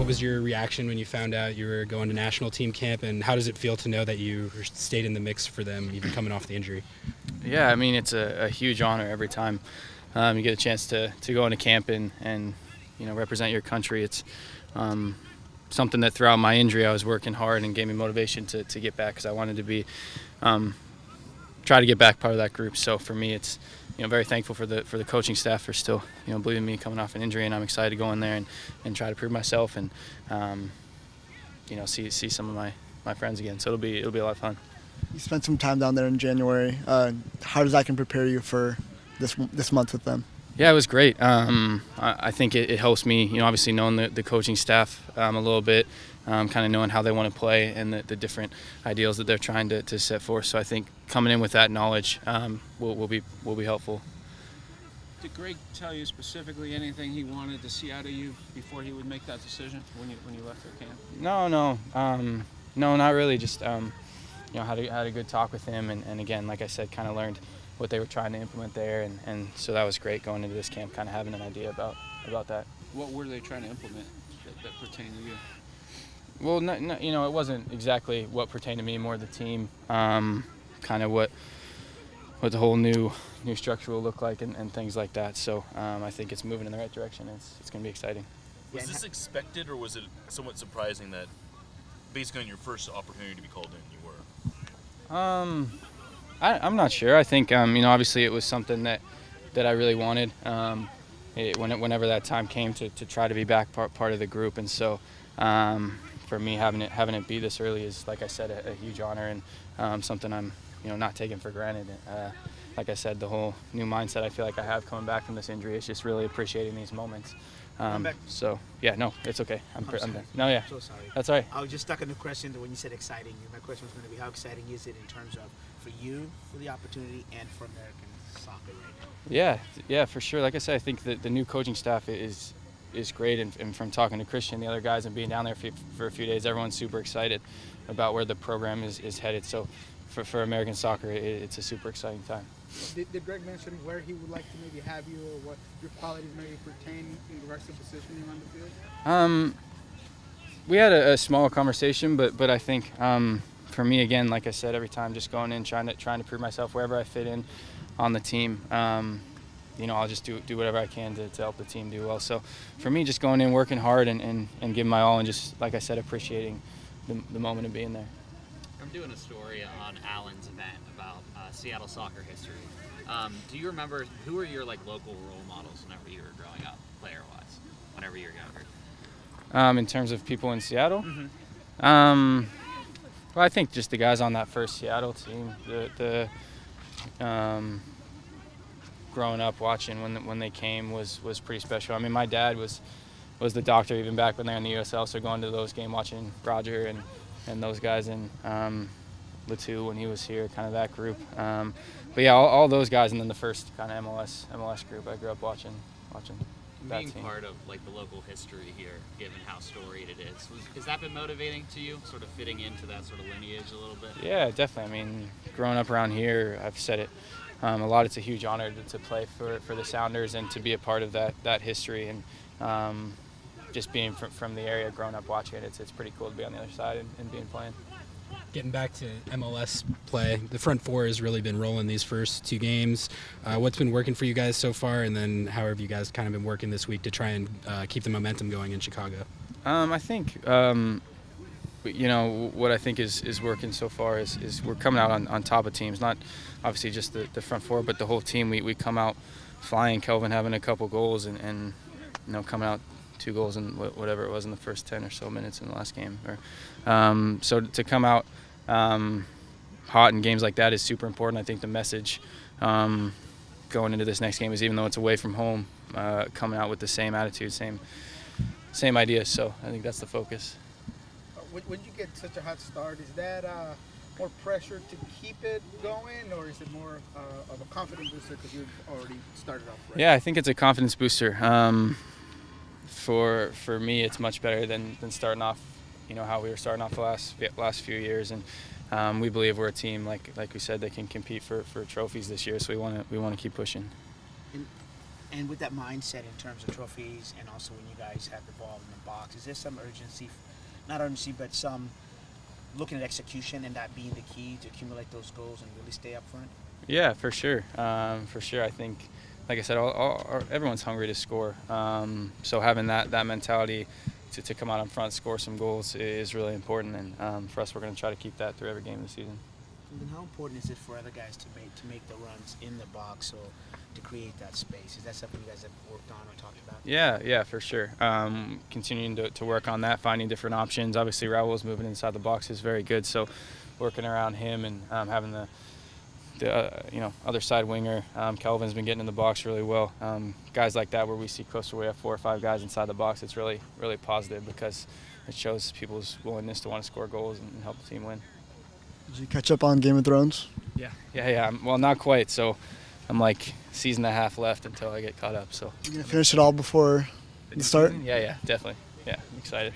was your reaction when you found out you were going to national team camp, and how does it feel to know that you stayed in the mix for them, even coming off the injury? Yeah, I mean, it's a huge honor every time you get a chance to go into camp and represent your country. It's something that throughout my injury I was working hard and gave me motivation to get back, because I wanted to be try to get back part of that group. So for me, it's very thankful for the coaching staff for still believing in me coming off an injury, and I'm excited to go in there and try to prove myself and see some of my friends again. So it'll be a lot of fun. You spent some time down there in January. How does that can prepare you for this month with them? Yeah, it was great. I think it helps me, obviously knowing the coaching staff a little bit, kind of knowing how they want to play and the different ideals that they're trying to set forth. So I think coming in with that knowledge will be helpful. Did Gregg tell you specifically anything he wanted to see out of you before he would make that decision when you left their camp? No, not really. Just had a good talk with him, and again, like I said, kind of learned what they were trying to implement there, and so that was great going into this camp, kind of having an idea about that. What were they trying to implement that pertained to you? Well, it wasn't exactly what pertained to me, more the team, kind of what the whole new structure will look like and things like that. So I think it's moving in the right direction. It's going to be exciting. Was this expected, or was it somewhat surprising that basically on your first opportunity to be called in, you were? I'm not sure. I think obviously it was something that I really wanted. Whenever that time came to try to be back part of the group, and so for me having it be this early is, like I said, a huge honor, and something I'm not taking for granted. Like I said, the whole new mindset I feel like I have coming back from this injury is just really appreciating these moments. So yeah, no, it's okay. I'm done. No, yeah. I'm so sorry. That's all right. I was just stuck in the question when you said exciting. My question was going to be, how exciting is it in terms of for you, for the opportunity, and for American soccer right now? Yeah, for sure. Like I said, I think that the new coaching staff is great, and from talking to Christian and the other guys and being down there for a few days, everyone's super excited about where the program is headed. So for American soccer, it's a super exciting time. Did Gregg mention where he would like to maybe have you, or what your qualities maybe pertain in regards to positioning on the field? We had a small conversation, but I think for me, again, like I said, every time just going in, trying to prove myself wherever I fit in on the team. I'll just do whatever I can to help the team do well. So for me, just going in, working hard, and giving my all, and just, like I said, appreciating the moment of being there. I'm doing a story on Allen's event about Seattle soccer history. Do you remember, who were your local role models whenever you were growing up, player-wise, whenever you were younger? In terms of people in Seattle? Mm-hmm. Well, I think just the guys on that first Seattle team, growing up watching when they came was pretty special. I mean, my dad was the doctor even back when they were in the USL, so going to those games, watching Roger and those guys, and Latu when he was here, kind of that group. But yeah, all those guys, and then the first kind of MLS group I grew up watching that being team. part of the local history here, given how storied it is, has that been motivating to you, sort of fitting into that sort of lineage a little bit? Yeah, definitely. I mean, growing up around here, I've said it a lot. It's a huge honor to play for the Sounders and to be a part of that history, and just being from the area, growing up watching it, it's pretty cool to be on the other side and being playing. Getting back to MLS play, the front four has really been rolling these first two games. What's been working for you guys so far, and then how have you guys kind of been working this week to try and keep the momentum going in Chicago? I think, what I think is working so far is we're coming out on top of teams, not obviously just the front four, but the whole team. We come out flying, Kelvin having a couple goals, and coming out 2 goals in whatever it was in the first 10 or so minutes in the last game. So to come out hot in games like that is super important. I think the message going into this next game is, even though it's away from home, coming out with the same attitude, same idea. So I think that's the focus. When you get such a hot start, is that more pressure to keep it going, or is it more of a confidence booster because you've already started off right? Yeah, I think it's a confidence booster. For me, it's much better than starting off, how we were starting off the last few years, and we believe we're a team, like we said, that can compete for trophies this year. So we want to keep pushing. And with that mindset in terms of trophies and also when you guys have the ball in the box, is there some urgency, not urgency, but some looking at execution and that being the key to accumulate those goals and really stay up front? Yeah, for sure. For sure. I think, like I said, everyone's hungry to score. So having that mentality to come out in front, score some goals is really important. And for us, we're going to try to keep that through every game this season. And then how important is it for other guys to make the runs in the box or to create that space? Is that something you guys have worked on or talked about? Yeah, for sure. Continuing to work on that, finding different options. Obviously, Raul's moving inside the box is very good, so working around him and having the other side winger. Kelvin's been getting in the box really well. Guys like that where we see close to we have 4 or 5 guys inside the box, it's really, really positive because it shows people's willingness to want to score goals and help the team win. Did you catch up on Game of Thrones? Yeah. Well, not quite. So I'm like season and a half left until I get caught up. So You gonna finish it all before the start? Yeah, definitely. Yeah, I'm excited.